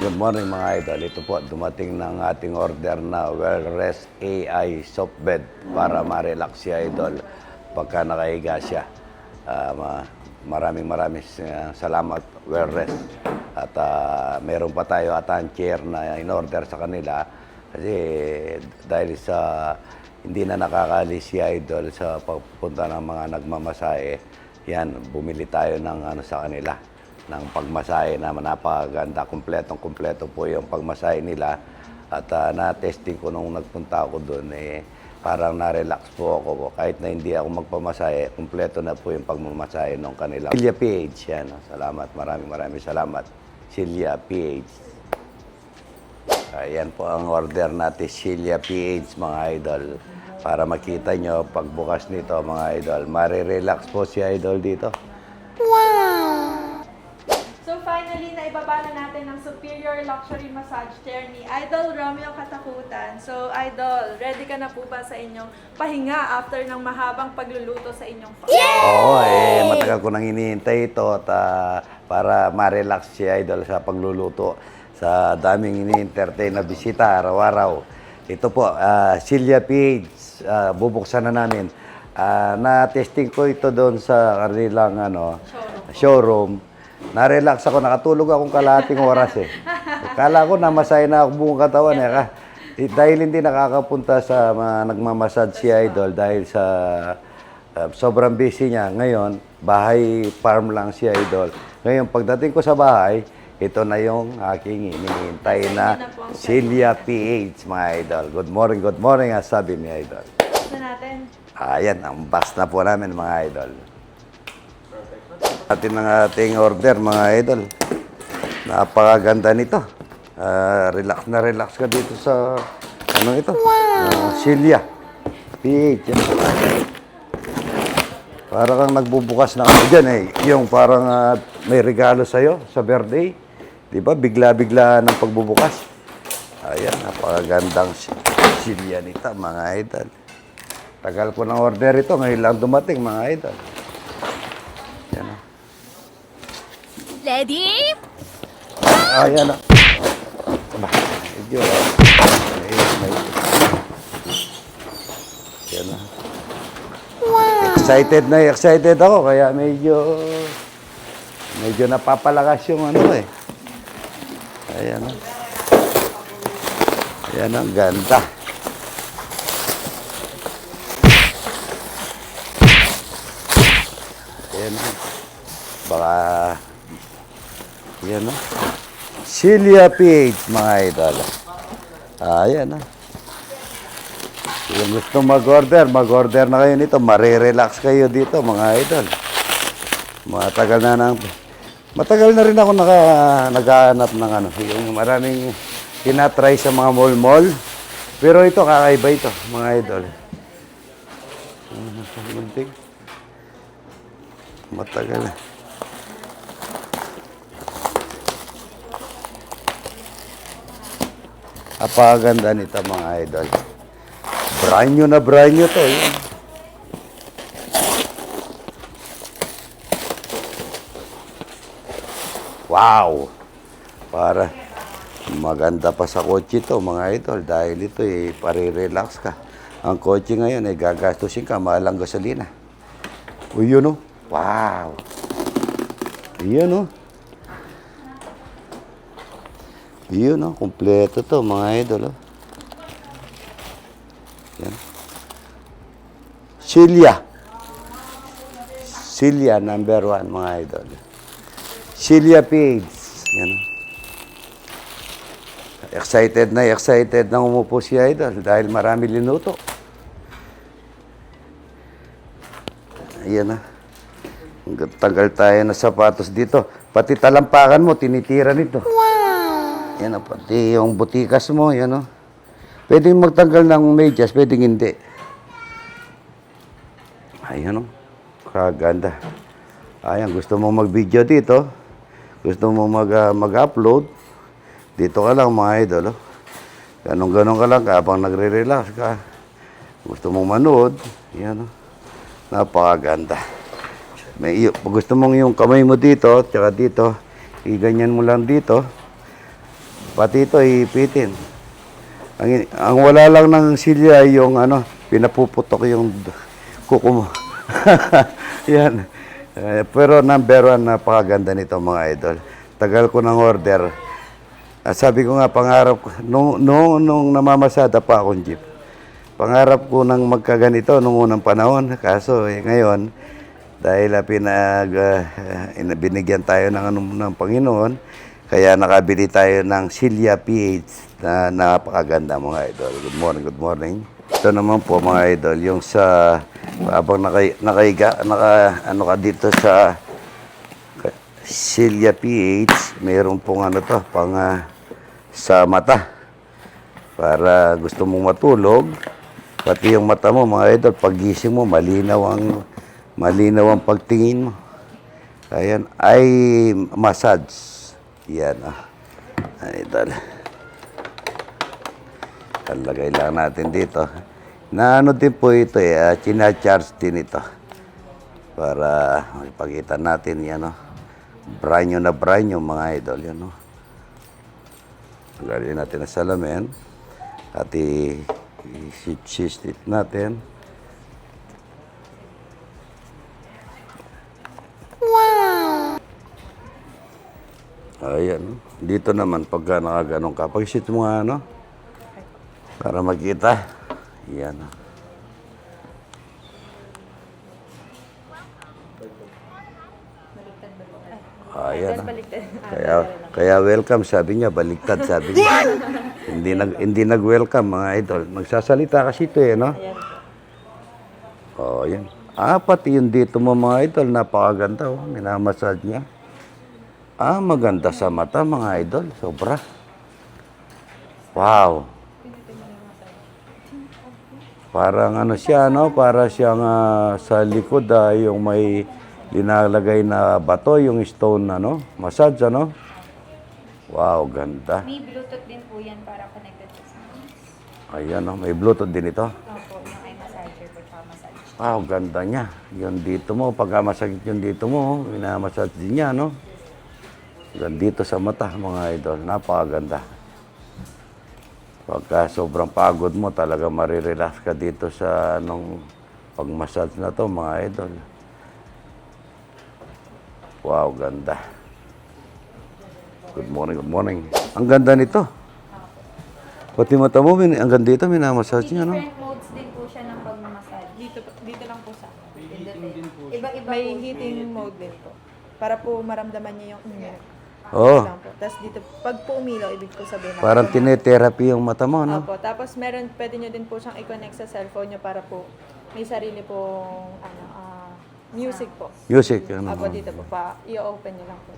good morning mga idol. Ito po, dumating ng ating order na Wellrest AI soft bed para ma-relax si idol pagka nakahiga siya. Maraming salamat Wellrest. At meron pa tayo atang chair na in-order sa kanila kasi dahil sa hindi na nakakalis si idol sa pagpunta ng mga nagmamasahe, yan, bumili tayo ng sa kanila ng pagmasahe na napakaganda. Kumpleto po yung pagmasahe nila. At na-testing ko nung nagpunta ako doon, parang na-relax po ako. Kahit na hindi ako magpamasahe, kumpleto na po yung pagmamasahe ng kanila. Silya PH, yan. Salamat, maraming salamat. Silya PH. Ayan po ang order natin, Silya PH, mga idol. Para makita nyo, pagbukas nito, mga idol, marirelax po si idol dito. Finally, naibaba na natin ang superior luxury massage chair ni Idol Romeo Katakutan. So, Idol, ready ka na po ba sa inyong pahinga after ng mahabang pagluluto sa inyong farm? Oo, matagal ko nang hinihintay ito at para ma-relax si Idol sa pagluluto sa daming ini-entertain na bisita araw-araw. Ito po, Silya PH, bubuksan na namin. Na-testing ko ito doon sa kanilang showroom. Na-relax ako, nakatulog akong kalahating oras Kala ko namasay na ako buong katawan dahil hindi nakakapunta sa nagmamassage si Idol dahil sa sobrang busy niya. Ngayon, bahay farm lang si Idol. Ngayon, pagdating ko sa bahay, ito na yung aking hinihintay na Silya PH, mga Idol. Good morning, sabi ni Idol. Ito natin. Ayan, ang bus na po namin, mga Idol. Atin ang ating order, mga idol. Napakaganda nito. Relax ka dito sa ito? Silya PH. Para kang nagbubukas na dyan Yung parang may regalo sa'yo sa birthday. Di ba? Bigla-bigla ng pagbubukas. Ayan, napakagandang silya nito, mga idol. Tagal ko ng order ito. Ngayon lang dumating, mga idol. Yan Ready? Ayan na. Medyo. Yan na. Wow. Excited ako. Kaya medyo napapalakas yung Ayan na. Ayan ang ganda. Ayan na. Baka yan Silya PH, mga idol. Ayan Kung gusto mag-order na kayo nito. Marirelax kayo dito, mga idol. Matagal na rin ako naghahanap ng yung maraming tinatry sa mga mall. Pero ito, kakaiba ito, mga idol. Matagal na. Apaganda nito, mga idol. Brand new to. Yan. Wow! Para maganda pa sa kotse to, mga idol. Dahil ito pare-relax ka. Ang kotse ngayon gagastusin ka, mahal ang gasolina. Uy, yun Wow! Yun Yun kumpleto to, mga idol Yan. Silya number 1, mga idol. Silya PH. Yan. Excited na umupo si idol dahil marami linuto. Ayan Tagal tayo na sapatos dito. Pati talampakan mo, tinitira nito. Yan pati yung butikas mo, yan Pwedeng magtanggal ng medyas, pwedeng hindi. Ayan kaganda. Ayan, gusto mo mag-video dito, gusto mo mag-upload, dito ka lang, mga idol. Ganun ka lang habang nagre-relax ka. Gusto mong manood, yan napakaganda. Gusto mong yung kamay mo dito, tsaka dito, iganyan mo lang dito. Pati ito, ipitin. Ang wala lang ng silya ay yung pinapuputok yung kuko mo. Yan. Pero number one, napakaganda nito mga idol. Tagal ko ng order. Sabi ko nga, pangarap ko, nung namamasada pa akong jeep, pangarap ko nang magkaganito nung unang panahon. Kaso ngayon, dahil binigyan tayo ng Panginoon, kaya nakabili tayo ng Silya PH na napakaganda mga idol. Good morning, good morning. Ito naman po mga idol, yung sa habang nakahiga, ka dito sa Silya PH, mayroon pong sa mata. Para gusto mong matulog, pati yung mata mo mga idol, paggising mo, malinaw ang pagtingin mo. Ayan, ay massage. Yan, idol. Lagay lang natin dito. Din po ito china-charge din ito. Para ipakita natin yan, branyo na branyo mga idol, yan, Lagyan natin ang salamin. At i-sit natin. Wow! Ayan. Dito naman, pagka nakaganong ka, pag-sit mo nga, para makita. Yan. Ayan. Kaya welcome, sabi niya. Baliktad, sabi niya. Hindi nag-welcome, mga idol. Nagsasalita kasi ito, no? Oh, yan. Pati yun dito mo, mga idol. Napakaganda, minamassage niya. Maganda sa mata, mga idol. Sobra. Wow. Parang siya, para siyang sa likod, yung may linalagay na bato, yung stone, massage, Wow, ganda. May Bluetooth din po yan para connected po sa Ayan, may Bluetooth din ito. Opo, yung eye massager po tsaka massage. Wow, ganda niya. Yung dito mo, pagka masakit yung dito mo, minamassage din niya, Dito sa mata, mga idol. Napakaganda. Pagka sobrang pagod mo, talaga marirelax ka dito sa pag-massage na to, mga idol. Wow, ganda. Good morning, good morning. Ang ganda nito. Pati mata mo, hanggang dito, minamassage niya, Different modes din po siya ng pag-massage. Dito lang po sa Iba-iba may po. heating mode din po. Para po maramdaman niya yung init. Oo. Lang po. Tapos dito, pag po umilaw, ibig ko sabihin. Parang tinetherapy yung mata mo, Opo. Tapos pwede nyo din po siyang i-connect sa cellphone nyo para po may sarili pong music po. Music, Opo, dito po i-open nyo lang po.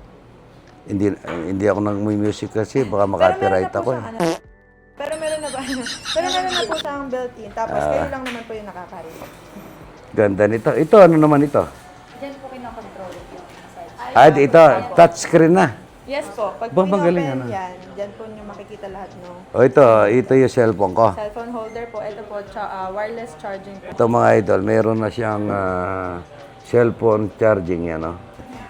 Hindi ako nag-music kasi baka makapiright ako. Pero meron na ba? Pero meron na po siyang built-in. Tapos kayo lang naman po yung nakakarinig. Ganda nito. Ito, ano naman ito? Diyan po kinokontrol yung massage. Ito, touchscreen na. Yes po. Pag Ba, magaling, pin-open yan, dyan po nyo makikita lahat no. Ito yung cellphone ko. Cellphone holder po. Ito po, wireless charging po. Ito mga idol, meron na siyang cellphone charging yan,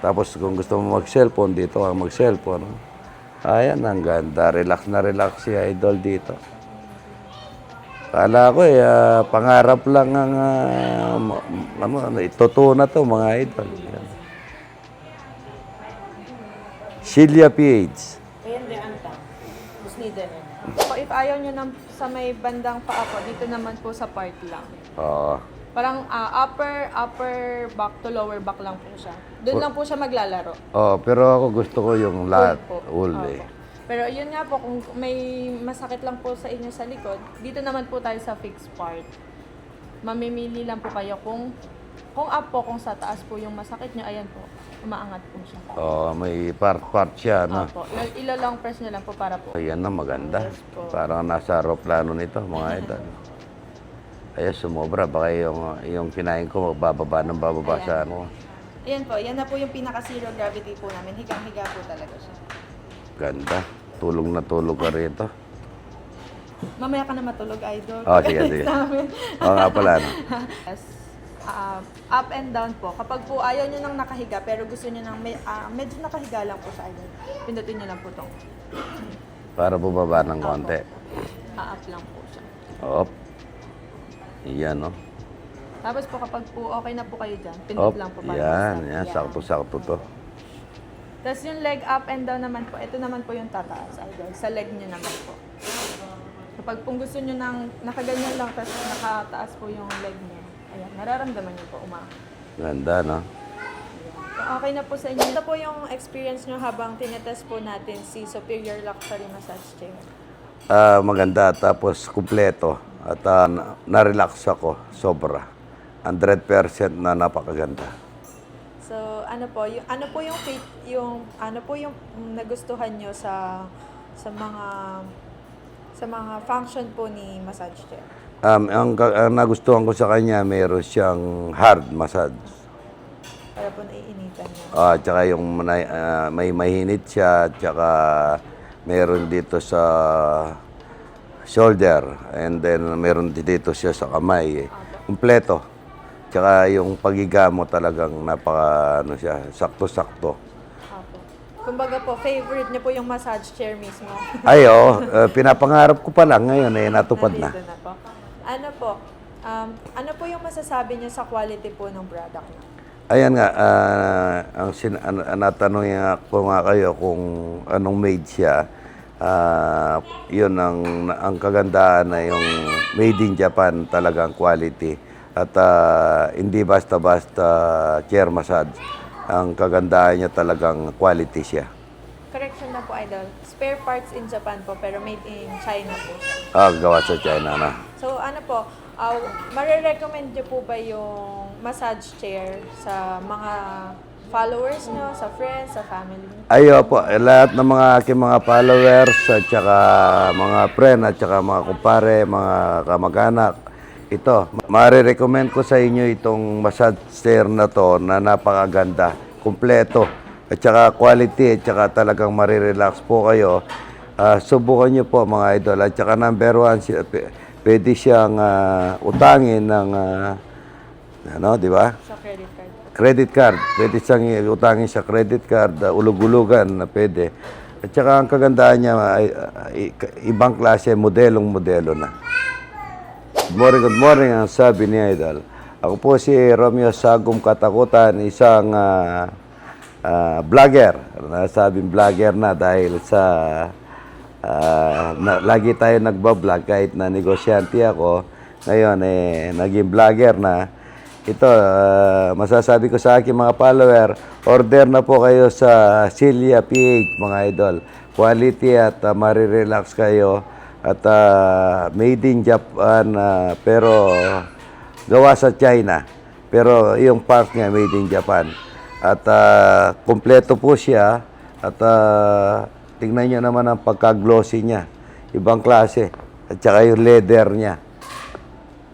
Tapos kung gusto mo mag-cellphone, dito ka mag-cellphone. Ayan, ang ganda. Relax na relax si idol dito. Kala ko pangarap lang ang totoo na to mga idol. Yan. Silya PH. So, if ayaw nyo sa may bandang paa po, dito naman po sa part lang. Oo. Parang upper back to lower back lang po siya. Doon lang po siya maglalaro. Pero ako gusto ko yung lahat. Full All po. eh. Opo. Pero yun nga po, kung may masakit lang po sa inyo sa likod, dito naman po tayo sa fixed part. Mamimili lang po kayo kung up po, kung sa taas po yung masakit nyo, ayan po, umaangat po siya. May part siya, Opo. Ilalang press nyo lang po para po. Ayan na, maganda. Yes po. Parang nasa aeroplano nito, mga idol. Ay, sumobra. Baka yung kinain ko, bababa sa Ayan po, yan na po yung pinaka-zero gravity po namin. Higang-higa po talaga siya. Ganda. Tulog na tulog ka rito. Mamaya ka na matulog, idol. Sige. Oo nga pala, Yes. Up and down po. Kapag po ayaw nyo nang nakahiga, pero gusto nyo nang medyo nakahiga lang po sa idol, pindutin nyo lang po itong Para bumaba ng konti. A-up lang po siya. Op. Yan, no? Tapos po kapag po okay na po kayo dyan, pindot Op. lang po para Yan, ma-stop. yan. Sakto-sakto to. Tapos yung leg up and down naman po, ito naman po yung tataas, idol. Sa leg nyo naman po. Kapag po gusto nyo ng nakaganyan lang, tapos nakataas po yung leg nyo, ayan, nararamdaman nyo po Ganda, no? So, okay na po sa inyo. Ito po yung experience nyo habang tinetest po natin si Superior Luxury Massage Chair. Maganda. Tapos, kumpleto. At na-relax ako. Sobra. 100% na napakaganda. So, ano po yung nagustuhan nyo sa mga function po ni massage chair? Ang nagustuhan ko sa kanya, meron siyang hard massage. Para po naiinitan nyo. Tsaka yung may mahinit siya, tsaka meron dito sa shoulder, and then meron dito siya sa kamay. Kumpleto. Tsaka yung pagiga mo talagang sakto-sakto. Apo. Kumbaga po, favorite niyo po yung massage chair mismo. Ay, pinapangarap ko pa lang ngayon, natupad na. Nandito na po. Ano po yung masasabi niyo sa quality po ng product niyo? Ayan nga, natanong ko nga kayo kung anong made siya. Yun ang kagandahan na yung made in Japan talagang quality. At hindi basta-basta chair massage. Ang kagandahan niya talagang quality siya. Correction na po, idol. Spare parts in Japan po, pero made in China po siya. Gawa sa China na. So ano po, marirecommend niyo po ba yung massage chair sa mga followers niyo, sa friends, sa family niyo? Ayo po, lahat ng aking mga followers, at saka mga friend, at saka mga kumpare, mga kamag-anak, ito, marirecommend ko sa inyo itong massage chair na to na napakaganda, kumpleto, at saka quality, at saka talagang marirelax po kayo. Subukan nyo po mga idol. At saka number one, pwede siyang utangin ng, di ba? Sa credit card. Credit card. Pwede siyang utangin sa credit card, ulug-ulugan na pwede. At saka ang kagandahan niya, ibang klase, modelong-modelo na. Good morning, ang sabi ni Idol. Ako po si Romeo Sagum Katakutan, isang vlogger. Nasabing vlogger na dahil sa lagi tayo nagbablog kahit na negosyante ako. Ngayon, naging vlogger na. Ito, masasabi ko sa aking mga follower, order na po kayo sa Celia PH, mga idol. Quality at marirelax kayo. At made in Japan, pero gawa sa China. Pero yung part niya, made in Japan. At kompleto po siya. At tingnan nyo naman ang pagka-glossy niya. Ibang klase. At saka yung leather niya.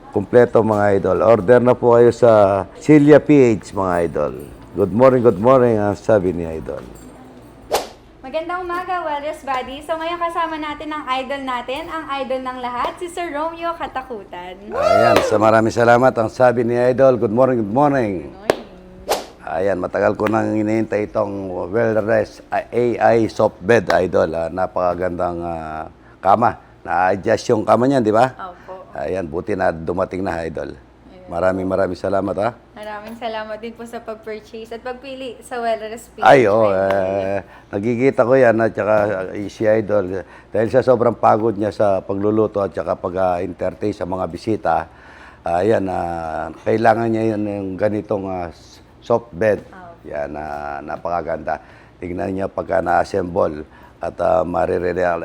Kompleto mga idol. Order na po kayo sa Celia PH mga idol. Good morning, ang sabi ni Idol. Magandang umaga, Wellness Buddy. So ngayon kasama natin ang idol ng lahat, si Sir Romeo Katakutan. Ayan, maraming salamat. Ang sabi ni Idol, good morning. Ayan, matagal ko nang hinihintay itong Wellrest AI soft bed, Idol. Napakagandang kama. Na-adjust yung kama niyan, di ba? Opo. Ayan, buti na dumating na, Idol. Maraming salamat, ha? Maraming salamat din po sa pag-purchase at pagpili sa Wellness PH. Ay, nagkikita ko yan at saka si Idol. Dahil sa sobrang pagod niya sa pagluluto at saka pag-entertain sa mga bisita, kailangan niya yun yung ganitong soft bed. Yan, napakaganda. Tingnan niya pagka na-assemble at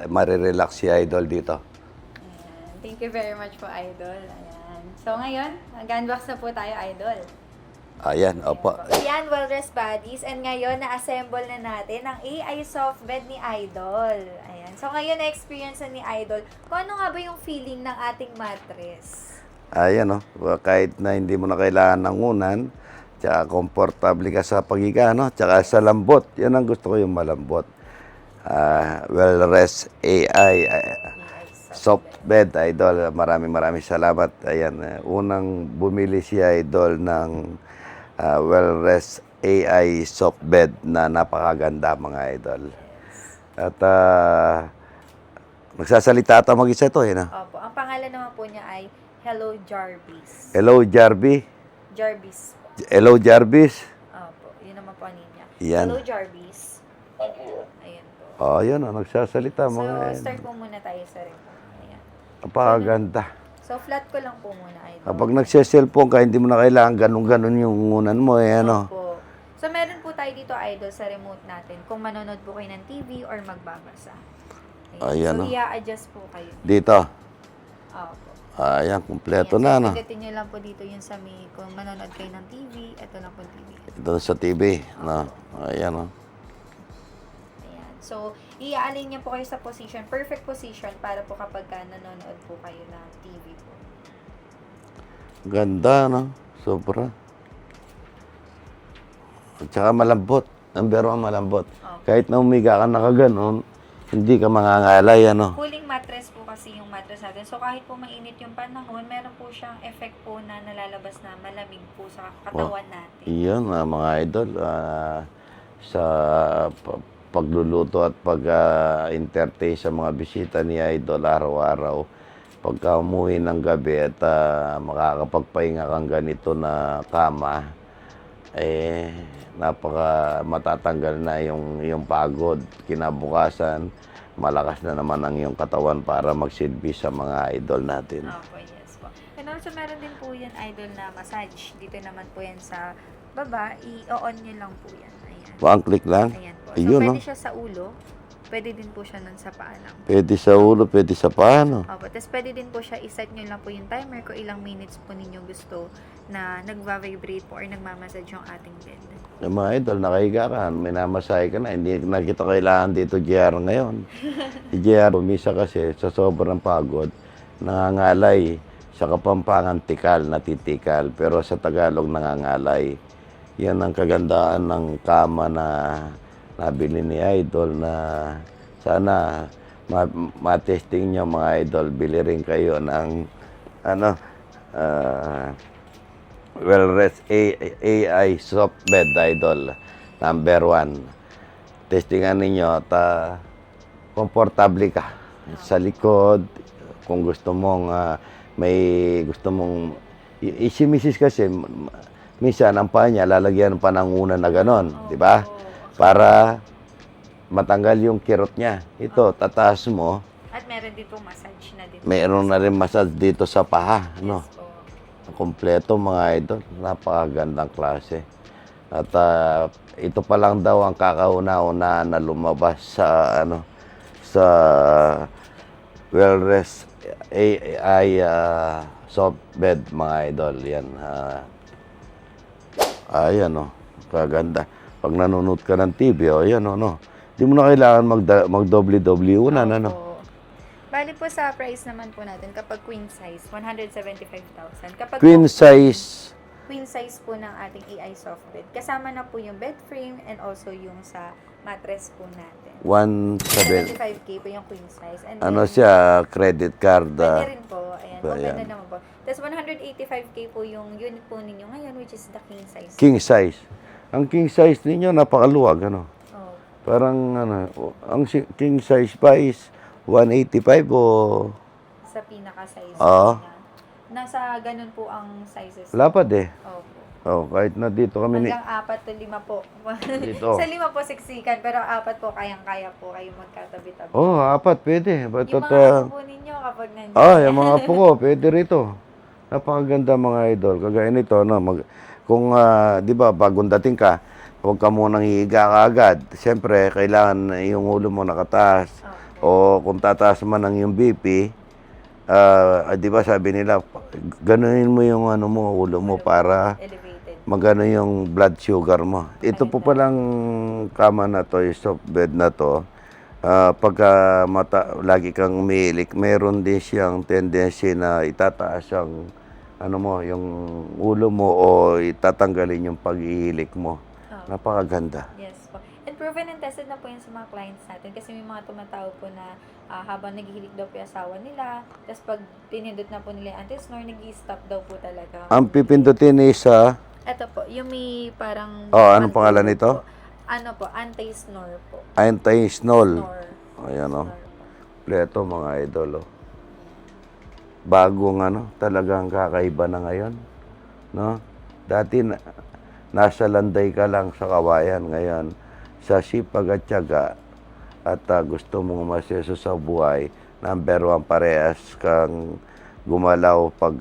marirelax si Idol dito. Ayan. Thank you very much po, Idol. Ayan. So ngayon, mag-unbox na po tayo, Idol. Ayan, opo. Ayan, Wellness Buddies. And ngayon, na-assemble na natin ang AI soft bed ni Idol. Ayan. So ngayon, na-experience na ni Idol. Kung ano nga ba yung feeling ng ating mattress? Ayan, kahit na hindi mo na kailangan ng unan, tsaka komportable ka sa paghiga, tsaka sa lambot. Yan ang gusto ko, yung malambot. Wellrest AI soft bed, Idol. Maraming salamat. Ayan, unang bumili si Idol ng Wellrest AI soft bed na napakaganda, mga Idol. At Nagsasalita ata mag-isa ito, na? Opo. Ang pangalan naman po niya ay Hello Jarvis. Hello, Jarvis. Jarvis po. Hello, Jarvis. Opo. Yun naman po niya. Yan. Hello Jarvis. Ayan po. Oh, yan, nagsasalita So, mga start po muna tayo sa remote. Ayan. Napakaganda. So, flat ko lang po muna, idol. Kapag nagse-cellphone ka, hindi mo na kailangan ganun-ganun yung ngunan mo, ano. Opo. So, meron po tayo dito, idol, sa remote natin. Kung manonood po kayo ng TV or magbabasa. Ayan, So, oh. i-adjust po kayo. Dito. Opo. Ayan, kumpleto Ayan, na, so, no. pindutin nyo lang po dito yung sa may, kung manonood kayo ng TV, ito lang po TV. Ito sa TV, no. Ayan, no. Ayan. So, iaalin niyo po kayo sa position, perfect position para po kapag nanonood po kayo ng TV po. Ganda, no. Sobra. At saka malambot. Number one, malambot. Kahit na umiga ka nakaganon, hindi ka mangangalay, ano. Cooling mattress po kasi yung mattress natin. So, kahit po mainit yung panahon, meron po siyang effect po na nalalabas na malamig po sa katawan natin. Iyon, mga idol, sa pagluluto at pag-entertain sa mga bisita ni Idol araw-araw, pagka umuwi ng gabi at makakapagpahinga kang ganito na kama, napaka matatanggal na yung pagod. Kinabukasan, malakas na naman ang iyong katawan para magsilbi sa mga idol natin. Opo, yes po. And also, meron din po yan, idol, na massage. Dito naman po yan sa baba. I-on nyo lang po yan. Ayan. One click lang. Ayan po. So, Ayun, pwede no? siya sa ulo. Pwede din po siya nun sa paa lang. Pwede sa ulo, pwede sa paano. Opo. Tapos, pwede din po siya, iset nyo lang po yung timer kung ilang minutes po ninyo gusto na nagva-vibrate po or nagmamassage yung ating bed. Yung mga idol, nakahiga ka, may namasahe ka na, hindi na kita kailangan dito JR ngayon. Si JR, umisa kasi sa sobrang pagod, nangangalay sa Kapampangan tikal, natitikal, pero sa Tagalog nangangalay. Yan ang kagandaan ng kama na nabili ni Idol na sana matesting nyo mga idol. Bili rin kayo ng Wellrest AI soft bed, Idol. Number 1. Testingan ninyo at komportable ka sa likod. Kung gusto mong si Mrs. kasi minsan ang paa niya lalagyan pa ng una na ganon, di ba? Para matanggal yung kirot niya. Ito, tataas mo. At meron din po massage na din. Mayroon na rin massage dito sa paha, no? Yes po. Kompleto mga idol, napakagandang klase. At ito pa lang daw ang kakauna-una na lumabas sa sa Wellrest AI soft bed mga idol. Yan. Ayan, no. Kaganda. Pag nanonood ka ng TV, ayan, no. Hindi mo na kailangan mag-doble-doble una, no. Opo. Bali po sa price naman po natin, kapag queen size, 175,000. Kapag Queen size, queen size po ng ating AI soft bed, kasama na po yung bed frame and also yung sa mattress po natin. 1.7. 75K po yung queen size. And Ano then, siya, credit card. pwede rin po. Ayan, Ba, open yan. na naman po. Tapos 185K po yung unit po ninyo ngayon, which is the king size. King size. Ang king size ninyo, napakaluwag, ano. Oh. Parang, ang king size pa is 185 o... Sa pinaka-size Oo. niya. Nasa ganun po ang sizes. Lapad eh. Opo. Oh, kahit na dito kami ni... Hanggang 4 to 5 po. Dito. Sa 5 po siksikan, pero 4 po kayang-kaya po kayo magkatabi-tabi. Oh, apat, pwede. But, Yung mga apo po ninyo kapag nandiyan. yung mga apo ko, pwede rito. Napakaganda mga idol. Kagaya nito, no, kung, di ba, bagong dating ka, huwag ka munang hihiga ka agad. Siyempre, kailangan yung ulo mo nakataas. O kung tataas man ang yung BP, di ba sabi nila, ganunin mo yung ulo mo para Elevated. magano yung blood sugar mo. Ito po palang kama na to, yung soft bed na to, pagka lagi kang umiilik, meron din siyang tendency na itataas ang yung ulo mo o itatanggalin yung pag-iilik mo. Napakaganda. Yes po. And proven and tested na po yun sa mga clients natin kasi may mga tumatawag po na habang naghihilik daw po yung asawa nila, tapos pag pinindot na po nila yung anti-snore, nag-i-stop daw po talaga. Ang pipindutin is Ito po, yung may parang... anong pangalan nito? Ano po, anti-snore po. anti-snore. Snore. Ayan o. Snore po. kompleto mga idol. Oh. Bagong talagang kakaiba na ngayon. No? Dati nasa landay ka lang sa kawayan, ngayon sa sipag at tiyaga at gusto mong umaseso sa buhay, number 1 parehas kang gumalaw pag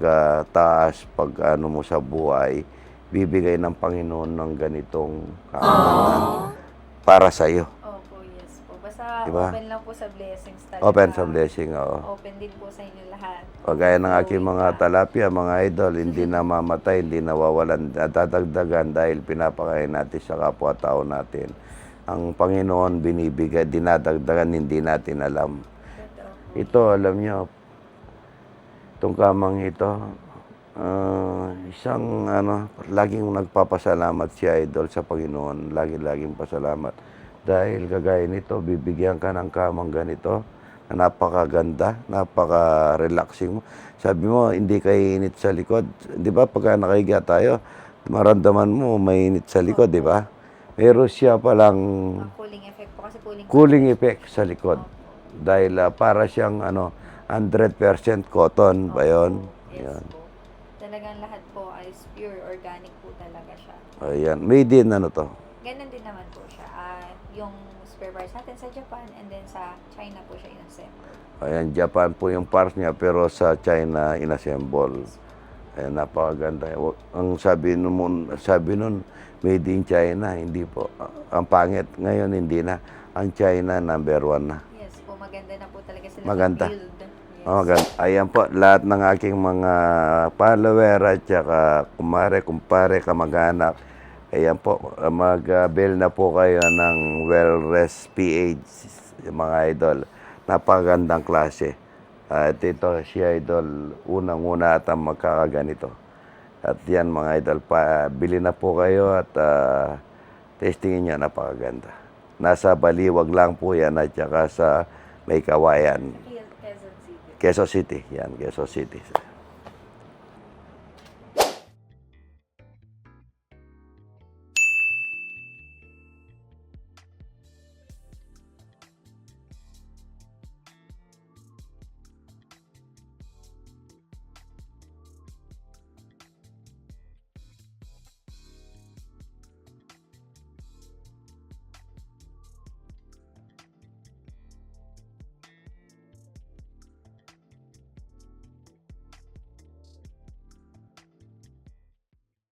taas, pag mo sa buhay, bibigay ng Panginoon ng ganitong kaangatan para sa iyo. Opo, yes po. Basta Diba? open lang po sa blessings talaga. Open sa blessing, oo. Open din po sa inyo lahat. Kagaya ng aking mga talapia, mga idol, hindi namamatay, hindi nawawalan, dadagdagan dahil pinapakain natin sa kapwa-tao natin. Ang Panginoon binibigay, dinadagdagan, hindi natin alam. Totoo. Ito, alam nyo, itong kamang ito, isang laging nagpapasalamat si Idol sa Panginoon, laging pasalamat. Dahil kagaya nito, bibigyan ka ng kamang ganito, na napakaganda, napaka-relaxing mo. Sabi mo, hindi ka init sa likod. Di ba, pagka nakahiga tayo, maramdaman mo mainit sa likod, di ba? Pero siya palang Ang cooling effect po kasi cooling effect sa likod. Dahil para siyang 100% cotton ba yun? Yes Yan. po. Talagang lahat po is pure organic po talaga siya. Ayan. Made in to? Ganun din naman po siya. Yung spare parts natin sa Japan and then sa China po siya inassemble. Ayan, Japan po yung parts niya pero sa China inassemble. Ayan, napakaganda. Ang sabi nun, made in China, hindi po. Ang pangit ngayon, hindi na. Ang China, number 1 na. Yes po, maganda na po talaga sila Maganda. sa build. Yes. Oh, ayan po, lahat ng aking mga follower at saka kumpare, kamag-anak. Ayan po, mag-bill na po kayo ng Well-Rest PH, mga idol. Napakagandang klase. At ito, si Idol, unang-una at ang magkakaganito. At yan mga idol, bili na po kayo at testingin nyo, napakaganda. Nasa Baliwag lang po yan at saka sa May Kawayan. Quezon City. Quezon City, yan, Quezon City.